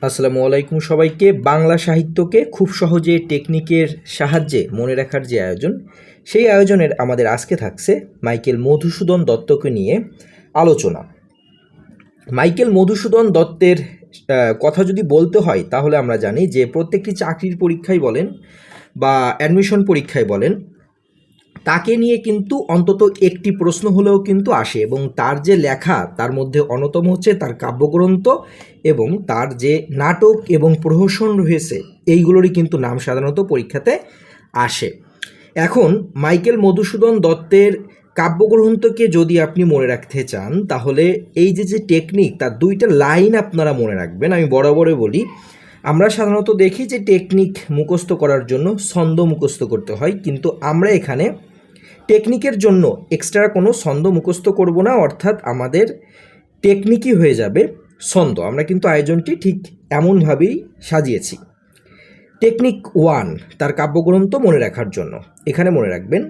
আসসালামু আলাইকুম সবাইকে। বাংলা সাহিত্যকে খুব সহজে টেকনিকের সাহায্যে মনে রাখার যে আয়োজন, সেই আয়োজনের আমাদের আজকে থাকছে মাইকেল মধুসূদন দত্তকে নিয়ে আলোচনা। মাইকেল মধুসূদন দত্তের কথা যদি বলতে হয় তাহলে আমরা জানি যে প্রত্যেকটি চাকরির পরীক্ষায় বলেন বা অ্যাডমিশন পরীক্ষায় বলেন, তাকে নিয়ে কিন্তু অন্তত একটি প্রশ্ন হলেও কিন্তু আসে, এবং তার যে লেখা তার মধ্যে অন্যতম হচ্ছে তার কাব্যগ্রন্থ এবং তার যে নাটক এবং প্রহসন রয়েছে, এইগুলোরই কিন্তু নাম সাধারণত পরীক্ষাতে আসে। এখন মাইকেল মধুসূদন দত্তের কাব্যগ্রন্থকে যদি আপনি মনে রাখতে চান তাহলে এই যে টেকনিক, তার দুইটা লাইন আপনারা মনে রাখবেন। আমি বরাবরই বলি, আমরা সাধারণত দেখি যে টেকনিক মুখস্থ করার জন্য ছন্দ মুখস্থ করতে হয়, কিন্তু আমরা এখানে টেকনিকের জন্য এক্সট্রা কোনো ছন্দ মুখস্থ করব না, অর্থাৎ আমাদের টেকনিকই হয়ে যাবে ছন্দ। আমরা কিন্তু আয়োজনটি ঠিক এমনভাবেই সাজিয়েছি। টেকনিক 1, তার কাব্যগ্রন্থ মনে রাখার জন্য এখানে মনে রাখবেন,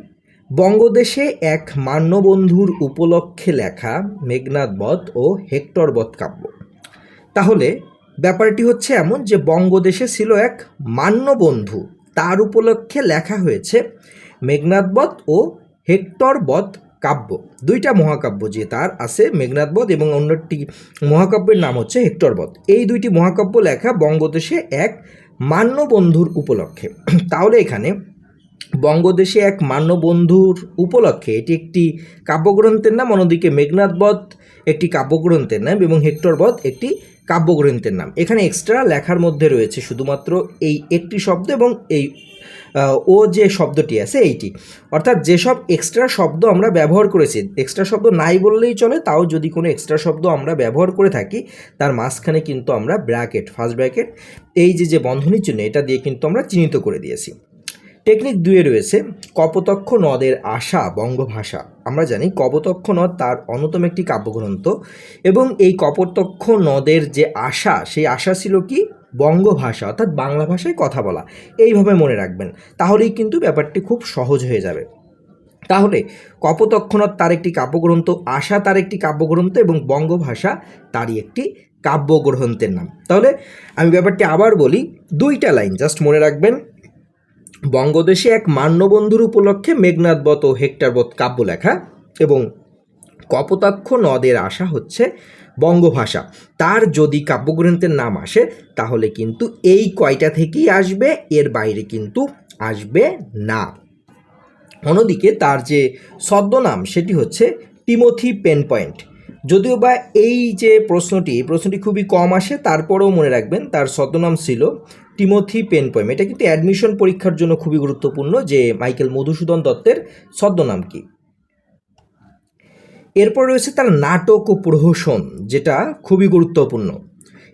বঙ্গদেশে এক মান্যবন্ধুর উপলক্ষে লেখা মেঘনাদ বধ ও হেক্টর বধ কাব্য। তাহলে ব্যাপারটি হচ্ছে এমন যে বঙ্গদেশে ছিল এক মান্যবন্ধু, তার উপলক্ষে লেখা হয়েছে মেঘনাদ বধ ও হেক্টর বধ কাব্য। দুইটা মহাকাব্য যে তার আছে, মেঘনাদ বধ এবং অন্যটি মহাকাব্যের নাম হচ্ছে হেক্টর বধ। এই দুইটি মহাকাব্য লেখা বঙ্গদেশে এক মান্যবন্ধুর উপলক্ষে। তাহলে এখানে বঙ্গদেশে এক মান্যবন্ধুর উপলক্ষে এটি একটি কাব্যগ্রন্থের নাম, অন্যদিকে মেঘনাদ বধ একটি কাব্যগ্রন্থের নাম এবং হেক্টর বধ একটি কাব্যগ্রন্থের নাম। এখানে এক্সট্রা লেখার মধ্যে রয়েছে শুধুমাত্র এই একটি শব্দ এবং এই ও যে শব্দটি আছে এইটি, অর্থাৎ যেসব এক্সট্রা শব্দ আমরা ব্যবহার করেছি, এক্সট্রা শব্দ নাই বললেই চলে, তাও যদি কোনো এক্সট্রা শব্দ আমরা ব্যবহার করে থাকি তার মাঝখানে কিন্তু আমরা ব্র্যাকেট, ফার্স্ট ব্র্যাকেট, এই যে বন্ধনীর চিহ্ন, এটা দিয়ে কিন্তু আমরা চিহ্নিত করে দিয়েছি। টেকনিক 2 রয়েছে কপোতক্ষ নদের আশা বঙ্গভাষা। আমরা জানি কপোতক্ষ নদ তার অন্যতম একটি কাব্যগ্রন্থ, এবং এই কপোতক্ষ নদের যে আশা, সেই আশা ছিল কি বঙ্গভাষা, অর্থাৎ বাংলা ভাষায় কথা বলা। এইভাবে মনে রাখবেন, তাহলেই কিন্তু ব্যাপারটি খুব সহজ হয়ে যাবে। তাহলে কপোতক্ষ নদ তার একটি কাব্যগ্রন্থ, আশা তার একটি কাব্যগ্রন্থ এবং বঙ্গভাষা তারই একটি কাব্যগ্রন্থের নাম। তাহলে আমি ব্যাপারটি আবার বলি, দুইটা লাইন জাস্ট মনে রাখবেন, বঙ্গদেশে এক মান্যবন্ধুর উপলক্ষে মেঘনাদ বধ ও হেক্টর বধ কাব্য লেখা, এবং কপোতাক্ষ নদের আশা হচ্ছে বঙ্গভাষা। তার যদি কাব্যগ্রন্থের নাম আসে তাহলে কিন্তু এই কয়টা থেকেই আসবে, এর বাইরে কিন্তু আসবে না। অন্যদিকে তার যে ছদ্মনাম সেটি হচ্ছে টিমোথি পেন পয়েন্ট। যদিও বা এই যে প্রশ্নটি খুবই কম আসে, তারপরেও মনে রাখবেন তার ছদ্মনাম ছিল টিমোথি পেন পয়েন্ট। এটা কিন্তু অ্যাডমিশন পরীক্ষার জন্য খুবই গুরুত্বপূর্ণ যে মাইকেল মধুসূদন দত্তের ছদ্মনাম কি। এরপর রয়েছে তার নাটক ও প্রহসন, যেটা খুবই গুরুত্বপূর্ণ।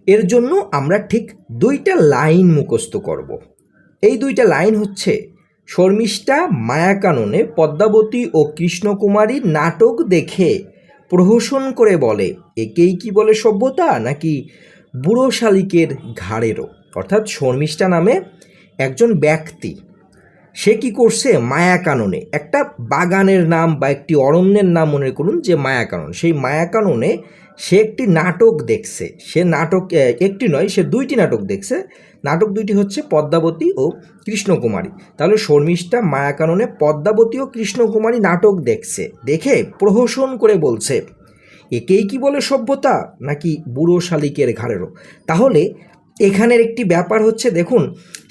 এর জন্য আমরা ঠিক দুইটা লাইন মুখস্থ করব। এই দুইটা লাইন হচ্ছে, শর্মিষ্ঠা মায়াকাননে পদ্মাবতী ও কৃষ্ণকুমারী নাটক দেখে প্রহসন করে বলে, একেই কি বলে সভ্যতা নাকি বুড়ো শালিকের ঘাড়েরও। অর্থাৎ শর্মিষ্ঠা নামে একজন ব্যক্তি, সে কি করছে, মায়াকাননে, একটা বাগানের নাম বা একটি অরণ্যের নাম মনে করুন যে মায়াকানন, সেই মায়াকাননে সে একটি নাটক দেখছে। সে নাটক একটি নয়, সে দুইটি নাটক দেখছে। নাটক দুইটি হচ্ছে পদ্মাবতী ও কৃষ্ণকুমারী। তাহলে শর্মিষ্ঠা মায়াকাননে পদ্মাবতী ও কৃষ্ণকুমারী নাটক দেখছে, দেখে প্রহসন করে বলছে, একেই কি বলে সভ্যতা নাকি বুড়ো শালিকের ঘাড়েরও। তাহলে এখানের একটি ব্যাপার হচ্ছে, দেখুন,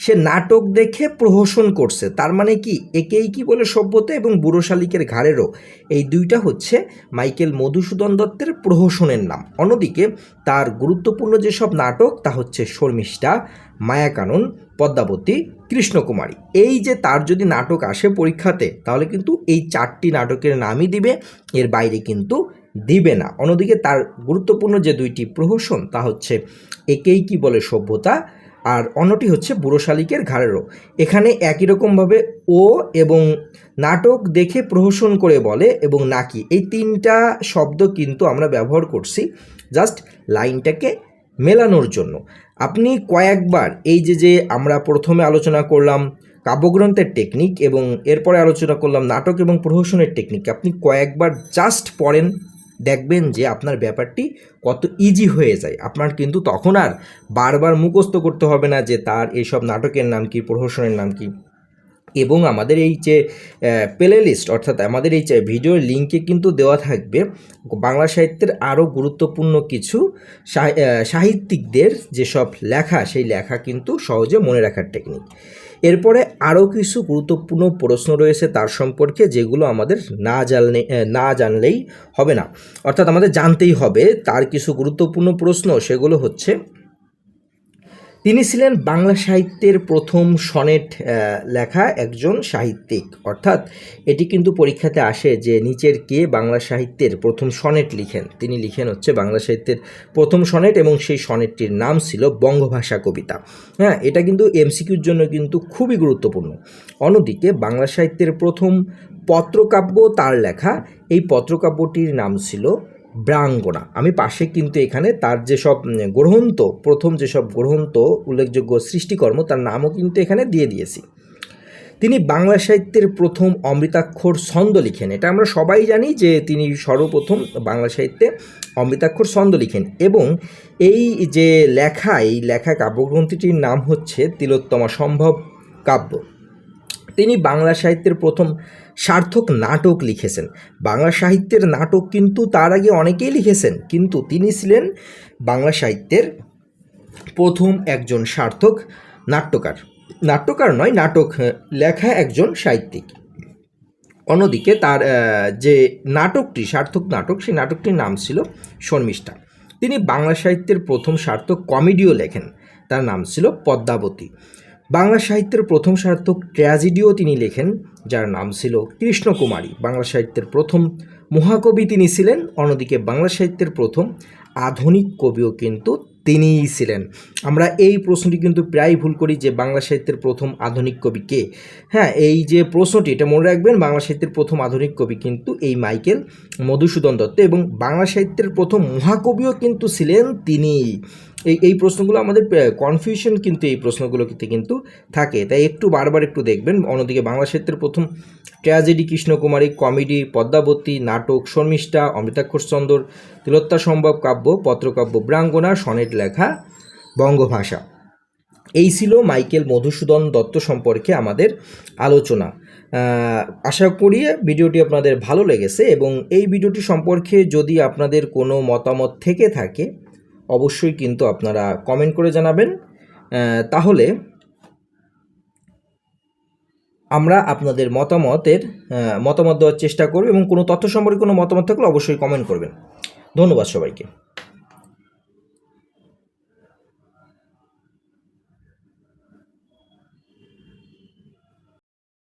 সে নাটক দেখে প্রহসন করছে, তার মানে কি একেই কি বলে সভ্যতা এবং বুড়ো শালিকের ঘাড়েরও, এই দুইটা হচ্ছে মাইকেল মধুসূদন দত্তের প্রহসনের নাম। অন্যদিকে তার গুরুত্বপূর্ণ যেসব নাটক তা হচ্ছে শর্মিষ্ঠা, মায়াকানন, পদ্মাবতী, কৃষ্ণকুমারী। এই যে তার যদি নাটক আসে পরীক্ষাতে তাহলে কিন্তু এই 4টি নাটকের নামই দিবে, এর বাইরে কিন্তু দিবে না। অন্যদিকে তার গুরুত্বপূর্ণ যে 2টি প্রহসন তা হচ্ছে একেই কি বলে সভ্যতা, আর অন্যটি হচ্ছে বুড়ো শালিকের ঘাড়েরও। এখানে একই রকমভাবে ও এবং নাটক দেখে প্রহসন করে বলে এবং নাকি, এই 3টা শব্দ কিন্তু আমরা ব্যবহার করছি জাস্ট লাইনটাকে মেলানোর জন্য। আপনি কয়েকবার এই যে আমরা প্রথমে আলোচনা করলাম কাব্যগ্রন্থের টেকনিক এবং এরপরে আলোচনা করলাম নাটক এবং প্রহসনের টেকনিক, আপনি কয়েকবার জাস্ট পড়েন, দেখবেন যে আপনার ব্যাপারটি কত ইজি হয়ে যায়। আপনার কিন্তু তখন আর বারবার মুখস্থ করতে হবে না যে তার এইসব নাটকের নাম কি, প্রহসনের নাম কি। এবং আমাদের এই যে প্লে লিস্ট, অর্থাৎ আমাদের এই যে ভিডিওর লিঙ্কে কিন্তু দেওয়া থাকবে বাংলা সাহিত্যের আরও গুরুত্বপূর্ণ কিছু সাহিত্যিকদের যেসব লেখা, সেই লেখা কিন্তু সহজে মনে রাখার টেকনিক। এরপরে আরও কিছু গুরুত্বপূর্ণ প্রশ্ন রয়েছে তার সম্পর্কে, যেগুলো আমাদের না জানলেই হবে না, অর্থাৎ আমাদের জানতেই হবে। তার কিছু গুরুত্বপূর্ণ প্রশ্ন, সেগুলো হচ্ছে: তিনি ছিলেন বাংলা সাহিত্যের প্রথম সনেট লেখা একজন সাহিত্যিক। অর্থাৎ এটি কিন্তু পরীক্ষাতে আসে যে নিচের কে বাংলা সাহিত্যের প্রথম সনেট লিখেন। তিনি লিখেন হচ্ছে বাংলা সাহিত্যের প্রথম সনেট, এবং সেই সনেটটির নাম ছিল বঙ্গভাষা কবিতা। হ্যাঁ, এটা কিন্তু এমসিকিউর জন্য কিন্তু খুবই গুরুত্বপূর্ণ। অন্যদিকে বাংলা সাহিত্যের প্রথম পত্রকাব্য তার লেখা, এই পত্রকাব্যটির নাম ছিল ব্রাঙ্গনা। আমি পাশে কিন্তু এখানে তার যেসব গ্রন্থ, প্রথম যেসব গ্রন্থ উল্লেখযোগ্য সৃষ্টিকর্ম, তার নামও কিন্তু এখানে দিয়ে দিয়েছি। তিনি বাংলা সাহিত্যের প্রথম অমৃতাক্ষর ছন্দ লিখেন। এটা আমরা সবাই জানি যে তিনি সর্বপ্রথম বাংলা সাহিত্যে অমৃতাক্ষর ছন্দ লিখেন, এবং এই যে লেখা, এই লেখা কাব্যগ্রন্থটির নাম হচ্ছে তিলোত্তমা সম্ভব কাব্য। তিনি বাংলা সাহিত্যের প্রথম সার্থক নাটক লিখেছেন। বাংলা সাহিত্যের নাটক কিন্তু তার আগে অনেকেই লিখেছেন, কিন্তু তিনি ছিলেন বাংলা সাহিত্যের প্রথম একজন সার্থক নাট্যকার নয়, নাটক লেখা একজন সাহিত্যিক। অন্যদিকে তার যে নাটকটি, সার্থক নাটক, সেই নাটকটির নাম ছিল শর্মিষ্ঠা। তিনি বাংলা সাহিত্যের প্রথম সার্থক কমেডিও লেখেন, তার নাম ছিল পদ্মাবতী। বাংলা সাহিত্যের প্রথম সার্থক ট্র্যাজেডিও তিনি লেখেন, যার নাম ছিল কৃষ্ণকুমারী। বাংলা সাহিত্যের প্রথম মহাকবি তিনি ছিলেন। অন্যদিকে বাংলা সাহিত্যের প্রথম আধুনিক কবিও কিন্তু তিনিই ছিলেন। আমরা এই প্রশ্নটি কিন্তু প্রায় ভুল করি যে বাংলা সাহিত্যের প্রথম আধুনিক কবি কে। হ্যাঁ, এই যে প্রশ্নটি, এটা মনে রাখবেন, বাংলা সাহিত্যের প্রথম আধুনিক কবি কিন্তু এই মাইকেল মধুসূদন দত্ত, এবং বাংলা সাহিত্যের প্রথম মহাকবিও কিন্তু ছিলেন তিনিই। এই প্রশ্নগুলো আমাদের কনফিউশন কিন্তু এই প্রশ্নগুলোতে কিন্তু থাকে, তাই একটু বারবার একটু দেখবেন। অন্যদিকে বাংলা সাহিত্যের প্রথম ট্র্যাজেডি কৃষ্ণকুমারী, কমেডি পদ্মাবতী, নাটক শর্মিষ্ঠা, অমৃতাক্ষর ছন্দ, তিলোত্তমা সম্ভব কাব্য, পত্রকাব্য ব্রাঙ্গনা, সনেট লেখা বঙ্গভাষা। এই ছিল মাইকেল মধুসূদন দত্ত সম্পর্কে আমাদের আলোচনা। আশা করি ভিডিওটি আপনাদের ভালো লেগেছে, এবং এই ভিডিওটি সম্পর্কে যদি আপনাদের কোনো মতামত থেকে থাকে অবশ্যই কিন্তু আপনারা কমেন্ট করে জানাবেন। তাহলে আমরা আপনাদের মতামত দেওয়ার চেষ্টা করব, এবং কোনো তথ্য সম্পর্কে কোনো মতামত থাকলে অবশ্যই কমেন্ট করবেন। ধন্যবাদ সবাইকে।